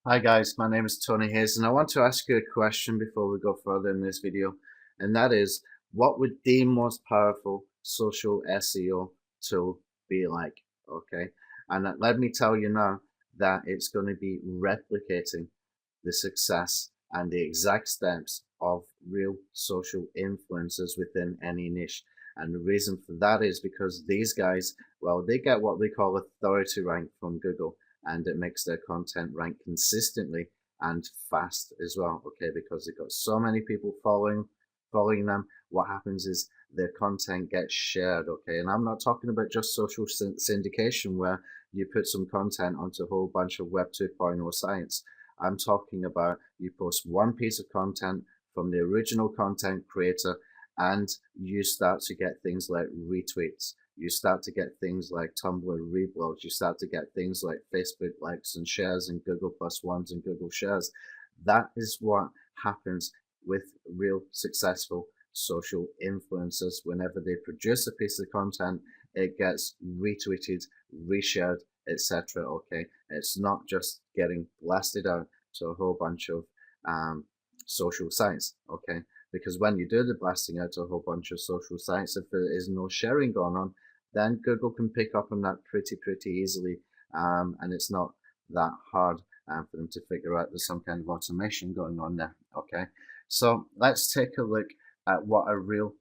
Hi guys, my name is Tony Hayes and I want to ask you a question before we go further in this video, and that is, what would the most powerful social SEO tool be like? Okay, and let me tell you now that it's going to be replicating the success and the exact steps of real social influencers within any niche. And the reason for that is because these guys, well, they get what they call authority rank from Google, and it makes their content rank consistently and fast as well. Okay, because they've got so many people following them. What happens is their content gets shared. Okay, and I'm not talking about just social syndication where you put some content onto a whole bunch of Web 2.0 sites. I'm talking about you post one piece of content from the original content creator and you start to get things like retweets. You start to get things like Tumblr reblogs. You start to get things like Facebook likes and shares and Google plus ones and Google shares. That is what happens with real successful social influencers. Whenever they produce a piece of content, it gets retweeted, reshared, etc. Okay, it's not just getting blasted out to a whole bunch of social sites. Okay, because when you do the blasting out to a whole bunch of social sites, if there is no sharing going on, then Google can pick up on that pretty easily, and it's not that hard for them to figure out there's some kind of automation going on there. Okay, so let's take a look at what a real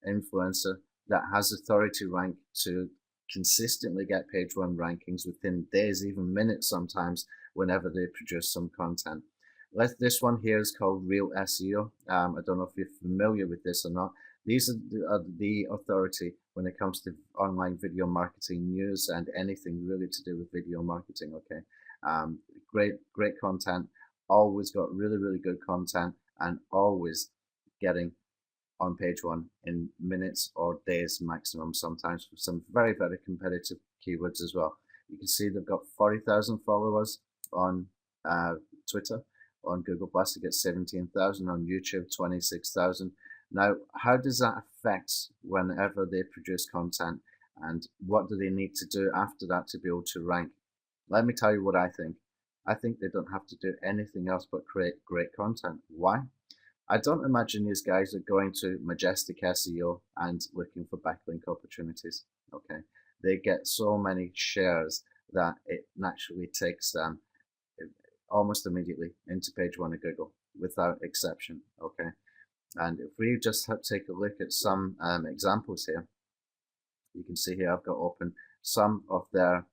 influencer that has authority rank to consistently get page one rankings within days, even minutes sometimes, whenever they produce some content. This one here is called Real SEO. I don't know if you're familiar with this or not. These are the authority when it comes to online video marketing news and anything really to do with video marketing. Okay, great content. Always got really good content, and always getting on page one in minutes or days maximum, sometimes with some very competitive keywords as well. You can see they've got 40,000 followers on Twitter. On Google Plus, they get 17,000. On YouTube, 26,000. Now, how does that affect whenever they produce content, and what do they need to do after that to be able to rank? Let me tell you what I think. I think they don't have to do anything else but create great content. Why? I don't imagine these guys are going to Majestic SEO and looking for backlink opportunities. Okay, they get so many shares that it naturally takes them almost immediately into page one of Google without exception. Okay, and if we just take a look at some examples here, you can see here I've got open some of their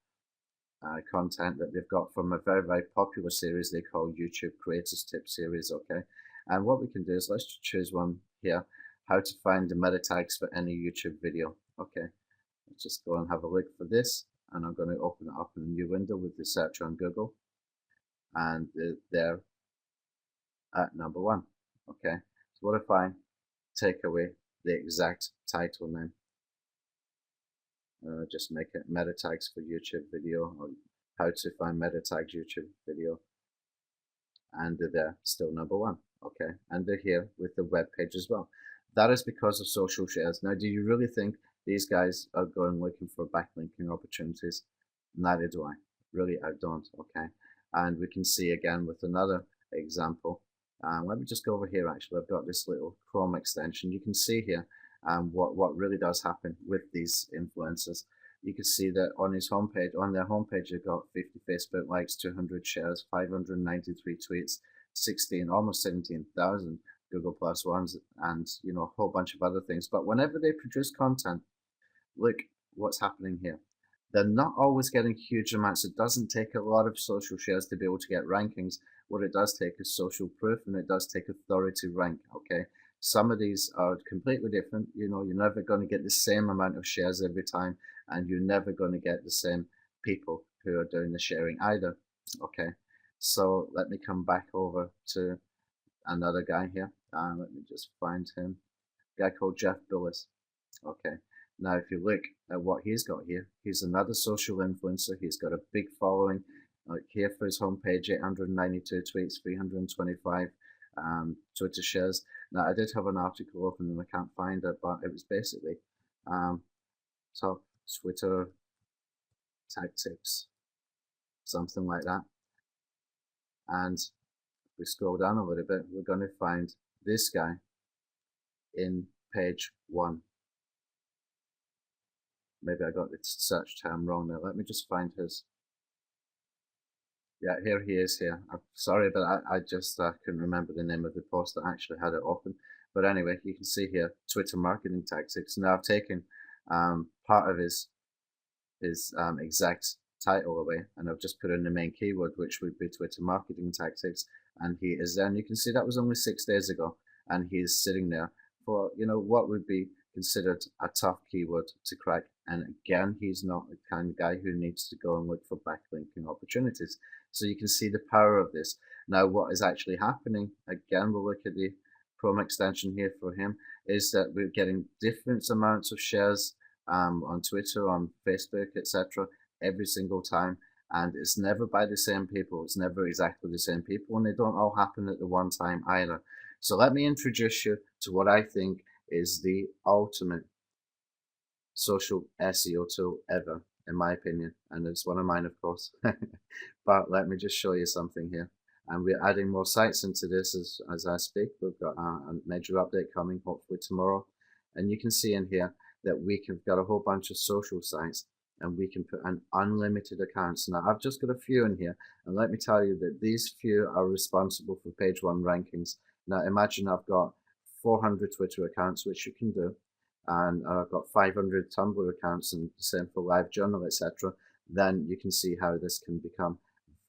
content that they've got from a very popular series they call YouTube Creators Tip Series. Okay, and what we can do is let's choose one here, how to find the meta tags for any YouTube video. Okay, let's just go and have a look for this, and I'm going to open it up in a new window with the search on Google, and they're at number one. Okay, so what if I take away the exact title name? Just make it meta tags for YouTube video, or how to find meta tags YouTube video, and they're still number one. Okay, and they're here with the web page as well. That is because of social shares. Now, do you really think these guys are going looking for backlinking opportunities? Neither do I. Really, I don't. Okay, and we can see again with another example. Let me just go over here. Actually, I've got this little Chrome extension. You can see here what really does happen with these influencers. You can see that on his homepage, on their homepage, they've got 50 Facebook likes, 200 shares, 593 tweets, almost 17,000 Google Plus ones, and a whole bunch of other things. But whenever they produce content, look what's happening here. They're not always getting huge amounts. It doesn't take a lot of social shares to be able to get rankings. What it does take is social proof, and it does take authority rank. Okay, some of these are completely different. You're never going to get the same amount of shares every time, and you're never going to get the same people who are doing the sharing either. Okay, so let me come back over to another guy here. Let me just find him. A guy called Jeff Billis. Okay, now if you look at what he's got here, he's another social influencer. He's got a big following. Like here for his homepage, 892 tweets, 325 Twitter shares. Now I did have an article open and I can't find it, but it was basically top Twitter tactics, something like that. And if we scroll down a little bit, we're going to find this guy in page 1. Maybe I got the search term wrong there. Let me just find his. Yeah, here he is here. I'm sorry, but I just couldn't remember the name of the post that actually had it open. But anyway, you can see here, Twitter marketing tactics. Now I've taken part of his exact title away, and I've just put in the main keyword, which would be Twitter marketing tactics, and he is there. And you can see that was only 6 days ago, and he is sitting there for, you know, what would be considered a tough keyword to crack. And again, he's not the kind of guy who needs to go and look for backlinking opportunities. So you can see the power of this. Now, what is actually happening, again, we'll look at the Chrome extension here for him, is that we're getting different amounts of shares on Twitter, on Facebook, etc. every single time. And it's never by the same people. It's never exactly the same people, and they don't all happen at the one time either. So let me introduce you to what I think is the ultimate social SEO tool ever, in my opinion, and it's one of mine, of course. But let me just show you something here. And we're adding more sites into this as I speak. We've got a major update coming, hopefully tomorrow. And you can see in here that we can got a whole bunch of social sites, and we can put an unlimited accounts. Now, I've just got a few in here, and let me tell you that these few are responsible for page 1 rankings. Now, imagine I've got 400 Twitter accounts, which you can do, and I've got 500 Tumblr accounts, and the same for LiveJournal, etc. Then you can see how this can become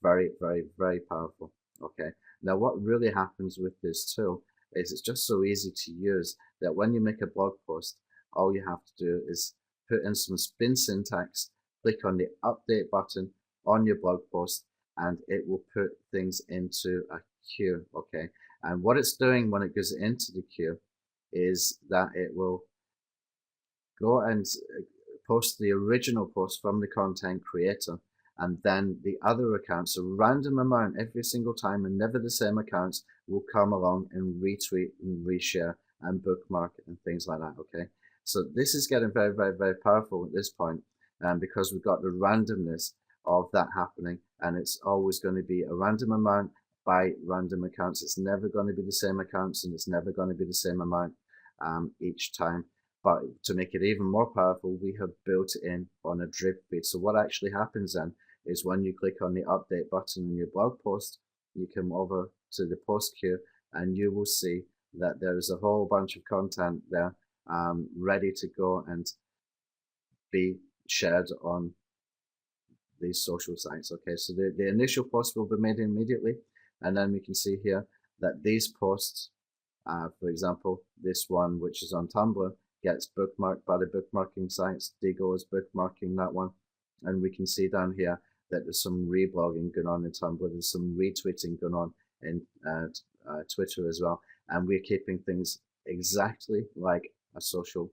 very, very, very powerful. Okay. Now, what really happens with this tool is it's just so easy to use that when you make a blog post, all you have to do is put in some spin syntax, click on the update button on your blog post, and it will put things into a queue. Okay. And what it's doing when it goes into the queue is that it will go and post the original post from the content creator, and then the other accounts, a random amount every single time, and never the same accounts, will come along and retweet and reshare and bookmark and things like that. Okay, so this is getting very, very, very powerful at this point, because we've got the randomness of that happening, and it's always going to be a random amount by random accounts. It's never going to be the same accounts, and it's never going to be the same amount each time. But to make it even more powerful, we have built it in on a drip feed. So what actually happens then is when you click on the update button in your blog post, you come over to the post queue, and you will see that there is a whole bunch of content there ready to go and be shared on these social sites. Okay, so the initial post will be made immediately, and then we can see here that these posts, for example, this one, which is on Tumblr, gets bookmarked by the bookmarking sites. Digo is bookmarking that one, and we can see down here that there's some reblogging going on in Tumblr, there's some retweeting going on in Twitter as well, and we're keeping things exactly like a social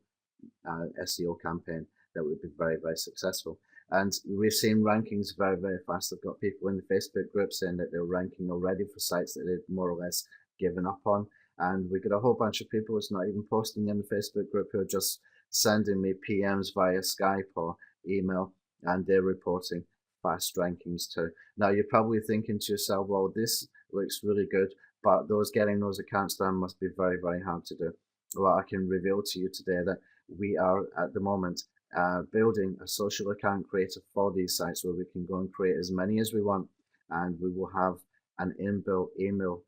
SEO campaign that would be very, very successful. And we're seeing rankings very, very fast. I've got people in the Facebook group saying that they're ranking already for sites that they've more or less given up on. And we get a whole bunch of people who's not even posting in the Facebook group who are just sending me PMs via Skype or email, and they're reporting fast rankings too. Now, you're probably thinking to yourself, well, this looks really good, but getting those accounts down must be very, very hard to do. Well, I can reveal to you today that we are at the moment building a social account creator for these sites where we can go and create as many as we want, and we will have an inbuilt email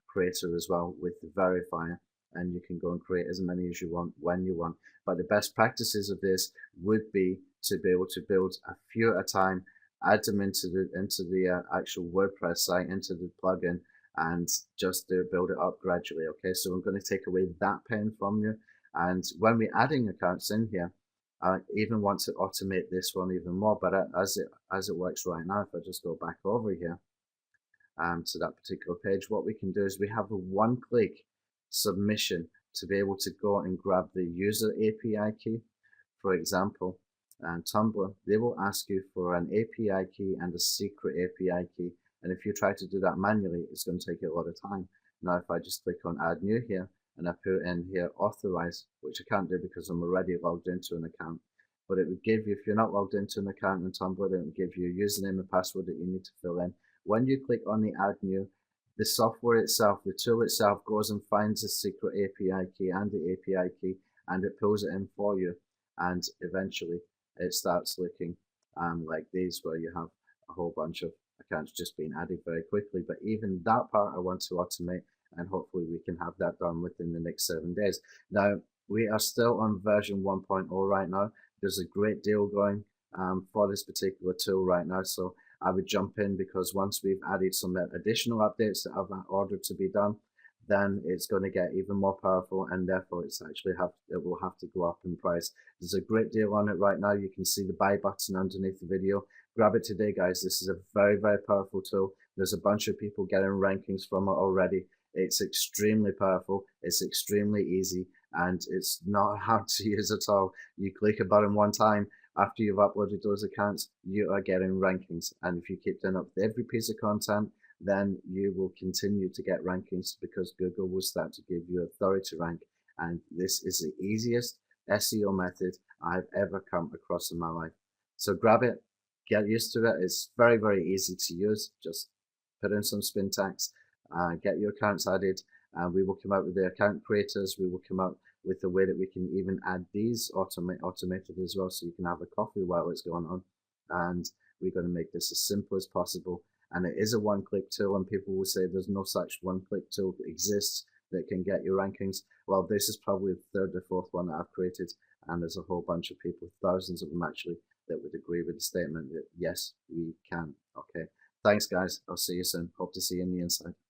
creator as well with the verifier, and you can go and create as many as you want when you want. But the best practices of this would be to be able to build a few at a time, add them into the actual WordPress site, into the plugin, and just build it up gradually. Okay, so I'm going to take away that pain from you, and when we're adding accounts in here, I even want to automate this one even more. But as it works right now, if I just go back over here to that particular page, what we can do is we have a one-click submission to be able to go and grab the user API key. For example, Tumblr, they will ask you for an API key and a secret API key, and if you try to do that manually, it's going to take you a lot of time. Now, if I just click on add new here, and I put in here authorize, which I can't do because I'm already logged into an account, but it would give you, if you're not logged into an account in Tumblr, it would give you a username and password that you need to fill in. when you click on the add new, the software itself, the tool itself goes and finds the secret API key and the API key, and it pulls it in for you. And eventually it starts looking like these, where you have a whole bunch of accounts just being added very quickly. But even that part I want to automate, and hopefully we can have that done within the next 7 days. Now, we are still on version 1.0 right now. There's a great deal going for this particular tool right now. So I would jump in, because once we've added some additional updates that I've ordered to be done, then it's going to get even more powerful, and therefore it will have to go up in price. There's a great deal on it right now. You can see the buy button underneath the video. Grab it today, guys. This is a very, very powerful tool. There's a bunch of people getting rankings from it already. It's extremely powerful. It's extremely easy, and it's not hard to use at all. You click a button one time. After you've uploaded those accounts, you are getting rankings. And if you keep doing up with every piece of content, then you will continue to get rankings, because Google will start to give you authority rank. And this is the easiest SEO method I've ever come across in my life. So grab it, get used to it. It's very, very easy to use. Just put in some spin tags, get your accounts added, and we will come out with the account creators. We will come out with the way that we can even add these automated as well, so you can have a coffee while it's going on. And we're going to make this as simple as possible. And it is a one-click tool, and people will say there's no such one-click tool that exists that can get your rankings. Well, this is probably the third or fourth one that I've created, and there's a whole bunch of people, thousands of them actually, that would agree with the statement that yes, we can. Okay, thanks guys, I'll see you soon. Hope to see you in the inside.